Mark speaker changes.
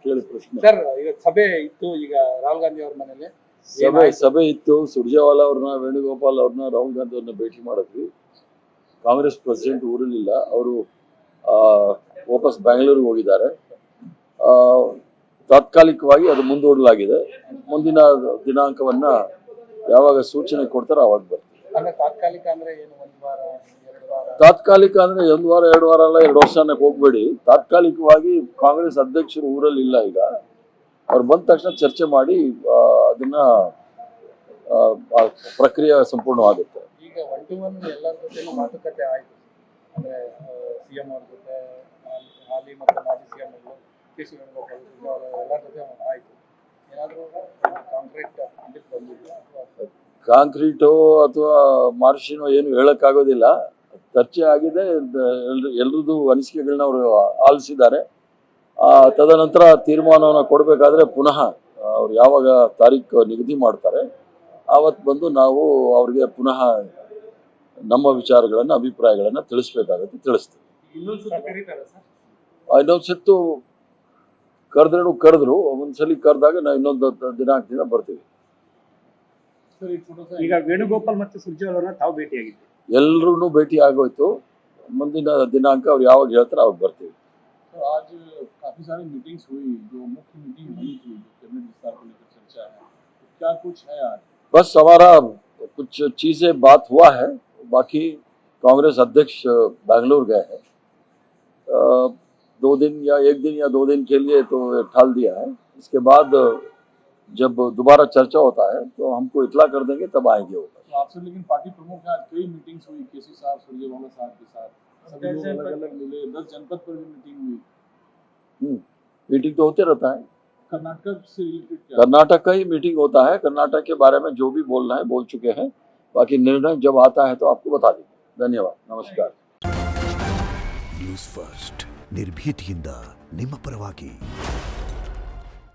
Speaker 1: ಕೇಳಿ ಪ್ರಶ್ನೆ.
Speaker 2: ಸರ್, ಈಗ ಸಭೆ ಇತ್ತು, ಈಗ ರಾಹುಲ್ ಗಾಂಧಿ ಅವ್ರ ಮನೇಲಿ
Speaker 1: ಸಭೆ ಇತ್ತು. ಸುರ್ಜೇವಾಲಾ ಅವ್ರನ್ನ, ವೇಣುಗೋಪಾಲ್ ಅವ್ರನ್ನ, ರಾಹುಲ್ ಗಾಂಧಿ ಅವ್ರನ್ನ ಭೇಟಿ ಮಾಡಿದ್ವಿ. ಕಾಂಗ್ರೆಸ್ ಪ್ರೆಸಿಡೆಂಟ್ ಊರಲ್ಲಿಲ್ಲ, ಅವರು ವಾಪಸ್ ಬ್ಯಾಂಗ್ಳೂರಿಗೆ ಹೋಗಿದ್ದಾರೆ. ತಾತ್ಕಾಲಿಕವಾಗಿ ಅದು ಮುಂದೂಡಲಾಗಿದೆ. ಮುಂದಿನ ದಿನಾಂಕವನ್ನ ಯಾವಾಗ ಸೂಚನೆ ಕೊಡ್ತಾರೋ ಅವಾಗ ಬರ್ತೀವಿ.
Speaker 2: ಅಂದ್ರೆ ತಾತ್ಕಾಲಿಕ ಅಂದ್ರೆ ಏನು, 1 ವಾರ 2 ವಾರ?
Speaker 1: ತಾತ್ಕಾಲಿಕ ಅಂದ್ರೆ 1 ವಾರ 2 ವಾರ ಅಲ್ಲ, 2 ವರ್ಷನೇ ಹೋಗ್ಬೇಡಿ. ತಾತ್ಕಾಲಿಕವಾಗಿ ಕಾಂಗ್ರೆಸ್ ಅಧ್ಯಕ್ಷರು ಊರಲ್ಲಿ ಇಲ್ಲ. ಈಗ ಅವ್ರು ಬಂದ ತಕ್ಷಣ ಚರ್ಚೆ ಮಾಡಿ ಅದನ್ನ ಪ್ರಕ್ರಿಯೆ ಸಂಪೂರ್ಣವಾಗುತ್ತೆ.
Speaker 2: ಈಗ 1 to 1 ಎಲ್ಲರ ಜೊತೆ ಮಾತುಕತೆ ಆಯ್ತು. ಅಂದ್ರೆ ಸಿಎಂ ಅವ್ರ ಜೊತೆ, ಹಾಲಿ ಮತ್ತು ಮಾಜಿ ಸಿಎಂ ಕೆ.ಸಿ. ವೇಣುಗೋಪಾಲ್ ಎಲ್ಲರ ಜೊತೆ ಆಯ್ತು. ಏನಾದರೂ ಕಾಂಕ್ರೀಟ್ ಇದಕ್ಕೆ ಬಂದಿಲ್ಲ ಅಥವಾ
Speaker 1: ಕಾಂಕ್ರೀಟು ಅಥವಾ ಮಾರ್ಷಿನೋ ಏನು ಹೇಳಕ್ಕಾಗೋದಿಲ್ಲ. ಚರ್ಚೆ ಆಗಿದೆ, ಎಲ್ರದ್ದು ಅನಿಸಿಕೆಗಳನ್ನ ಅವರು ಆಲಿಸಿದ್ದಾರೆ. ತದನಂತರ ತೀರ್ಮಾನವನ್ನು ಕೊಡಬೇಕಾದ್ರೆ ಪುನಃ ಅವ್ರು ಯಾವಾಗ ತಾರೀಕು ನಿಗದಿ ಮಾಡ್ತಾರೆ ಆವತ್ತು ಬಂದು ನಾವು ಅವ್ರಿಗೆ ಪುನಃ ನಮ್ಮ ವಿಚಾರಗಳನ್ನು, ಅಭಿಪ್ರಾಯಗಳನ್ನು ತಿಳಿಸ್ಬೇಕಾಗತ್ತೆ, ತಿಳಿಸ್ತೀವಿ. ಇನ್ನೊಂದು ಸತ್ತು ಕರೆದ್ರು, ಒಂದ್ಸಲಿ ಕರೆದಾಗ ನಾವು ಇನ್ನೊಂದು ದಿನಾಂಕದಿಂದ ಬರ್ತೀವಿ.
Speaker 2: ಈಗ ವೇಣುಗೋಪಾಲ್ ಮತ್ತು ಸುರ್ಜೇವಾಲಾ ತಾವು ಭೇಟಿಯಾಗಿದ್ದೀವಿ,
Speaker 1: ಎಲ್ಲರೂ ಭೇಟಿ ಆಗೋಯ್ತು. ಮುಂದಿನ ದಿನಾಂಕ ಅವ್ರು ಯಾವಾಗ ಹೇಳ್ತಾರೆ ಅವಾಗ ಬರ್ತೀವಿ.
Speaker 3: आज काफी सारी मीटिंग्स हुई, जो मुख्य मीटिंग हुई थी, कैबिनेट विस्तार को लेकर चर्चा है, क्या कुछ है आज?
Speaker 1: बस हमारा कुछ चीजें बात हुआ है, बाकी कांग्रेस अध्यक्ष बैंगलोर गए हैं 2 दिन या 1 दिन या 2 दिन के लिए, तो ठाल दिया है. इसके बाद जब दोबारा चर्चा होता है तो हमको इतला कर देंगे, तब आएंगे वो.
Speaker 3: तो आपसे लेकिन पार्टी प्रमुख ने आज कई मीटिंग्स हुई, केसी साहब, सुरजेवाला साहब के साथ, सभी लोग अलग-अलग मिले, 10 जनपद पर भी मीटिंग हुई.
Speaker 1: मीटिंग तो होते रहता है.
Speaker 3: कर्नाटक से रिलेटेड क्या?
Speaker 1: कर्नाटक का ही मीटिंग होता है. कर्नाटक के बारे में जो भी बोलना है बोल चुके हैं. बाकी निर्णय जब आता है तो आपको बता देंगे. धन्यवाद, नमस्कार.
Speaker 4: न्यूज़ फर्स्ट, निर्भीतिಯಿಂದ ನಿಮ್ಮ ಪರವಾಗಿ.